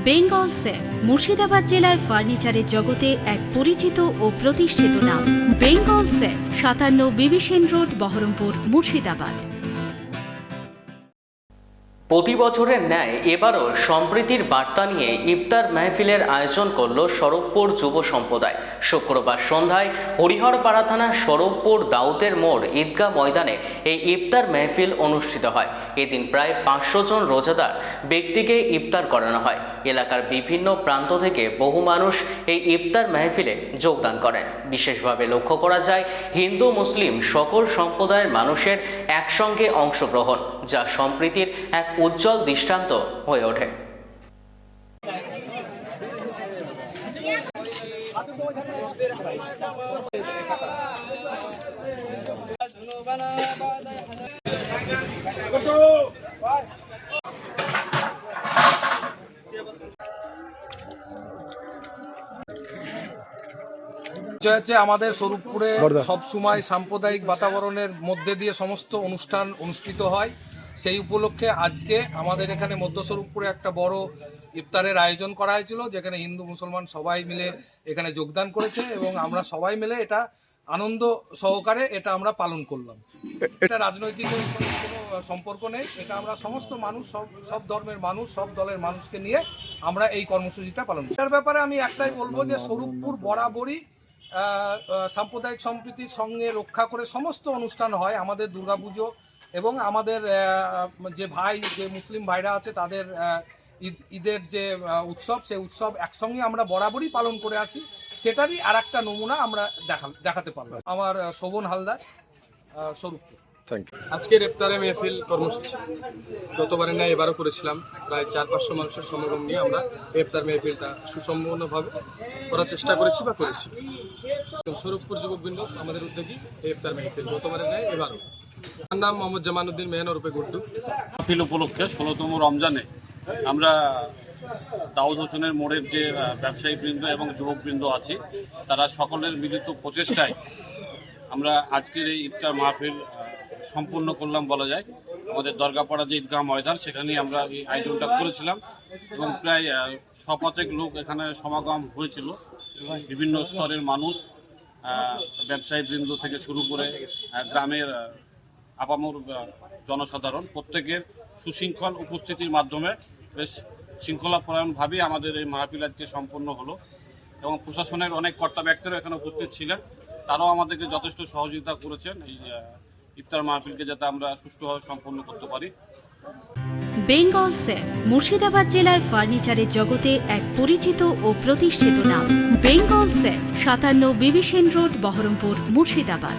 Bengal safe Murshidabad জেলায় ফার্নিচারের জগতে এক পরিচিত ও প্রতিষ্ঠিত নাম। বেঙ্গল সেফ 57 বিবি সেন রোড, বহরমপুর, মুর্শিদাবাদ। প্রতি বছরের ন্যায় এবারও সম্প্রীতির বার্তা নিয়ে ইফতার মাহফিলের আয়োজন করল সরবপুর যুব সম্প্রদায়। শুক্রবার সন্ধ্যায় হরিহরপাড়া থানার সরবপুর দাউদের মোড় ঈদগাহ ময়দানে এই ইফতার মাহফিল অনুষ্ঠিত হয়। এদিন প্রায় 500 জন রোজাদার ব্যক্তিকে ইফতার করানো হয়। এলাকার বিভিন্ন প্রান্ত থেকে বহু মানুষ এই ইফতার মাহফিলে যোগদান করেন। বিশেষভাবে লক্ষ্য করা যায় হিন্দু মুসলিম সকল সম্প্রদায়ের মানুষের একসঙ্গে অংশগ্রহণ, যা সম্প্রীতির এক উজ্জ্বল দৃষ্টান্ত হয়ে ওঠে। আমাদের স্বরূপপুরে সবসময় সাম্প্রদায়িক বাতাবরণের মধ্যে দিয়ে সমস্ত অনুষ্ঠান অনুষ্ঠিত হয়। সেই উপলক্ষে আজকে আমাদের এখানে মধ্য স্বরূপপুরে একটা বড় ইফতারের আয়োজন করা হয়েছিল, যেখানে হিন্দু মুসলমান সবাই মিলে এখানে যোগদান করেছে এবং আমরা সবাই মিলে এটা আনন্দ সহকারে এটা আমরা পালন করলাম। এটা রাজনৈতিক কোনো সম্পর্ক নেই, এটা আমরা সমস্ত মানুষ, সব ধর্মের মানুষ, সব দলের মানুষকে নিয়ে আমরা এই কর্মসূচিটা পালন করি। এটার ব্যাপারে আমি একটাই বলবো যে স্বরূপপুর বরাবরই সাম্প্রদায়িক সম্প্রীতির সঙ্গে রক্ষা করে সমস্ত অনুষ্ঠান হয়। আমাদের দুর্গাপুজো এবং আমাদের যে মুসলিম ভাইরা আছে তাদের ঈদের যে উৎসব, সেই উৎসব একসঙ্গে আমরা বরাবরই পালন করে আছি। সেটারই আর একটা নমুনা আমরা দেখাতে পারলাম। আমার শোভন হালদার, স্বরূপপুর। আজকের ইফতারে মেহফিল কর্মসূচি গতবারে না এবারও করেছিলাম। প্রায় 400-500 মানুষের সমাগম নিয়ে আমরা ইফতার মেহফিলটা সুসম্পন্নভাবে করার চেষ্টা করেছি। স্বরূপপুর যুবকবৃন্দ আমাদের উদ্যোগী ইফতার মেহফিল গতবারে নেয় এবারও। আমার নাম মোহাম্মদ জামানুদ্দিন মেহনা রূপে গুড্ডু। মাহফিল উপলক্ষে 16তম রমজানে আমরা দাউদ হোসেনের মোড়ের যে ব্যবসায়ীবৃন্দ এবং যুবকবৃন্দ আছে, তারা সকলের মিলিত প্রচেষ্টায় আমরা আজকের এই ইফতার মাহফিল সম্পূর্ণ করলাম বলা যায়। আমাদের দরগাপাড়া যে ঈদগাহ ময়দান, সেখানেই আমরা এই আয়োজনটা করেছিলাম এবং প্রায় 100-5 লোক এখানে সমাগম হয়েছিল। বিভিন্ন স্তরের মানুষ, ব্যবসায়ীবৃন্দ থেকে শুরু করে গ্রামের আপামর জনসাধারণ, প্রত্যেকের সুশৃঙ্খল উপস্থিতির মাধ্যমে বেশ শৃঙ্খলাপরায়ণভাবেই আমাদের এই মাহফিল আজকে সম্পন্ন হলো এবং প্রশাসনের অনেক কর্তা ব্যক্তিরা এখানে উপস্থিত ছিলেন। তারাও আমাদেরকে যথেষ্ট সহযোগিতা করেছেন এই ইফতার মাহফিলকে যাতে আমরা সুষ্ঠুভাবে সম্পন্ন করতে পারি। বেঙ্গল সেফ মুর্শিদাবাদ জেলায় ফার্নিচারের জগতে এক পরিচিত ও প্রতিষ্ঠিত নাম। বেঙ্গল সেফ 57 বিবি সেন রোড, বহরমপুর, মুর্শিদাবাদ।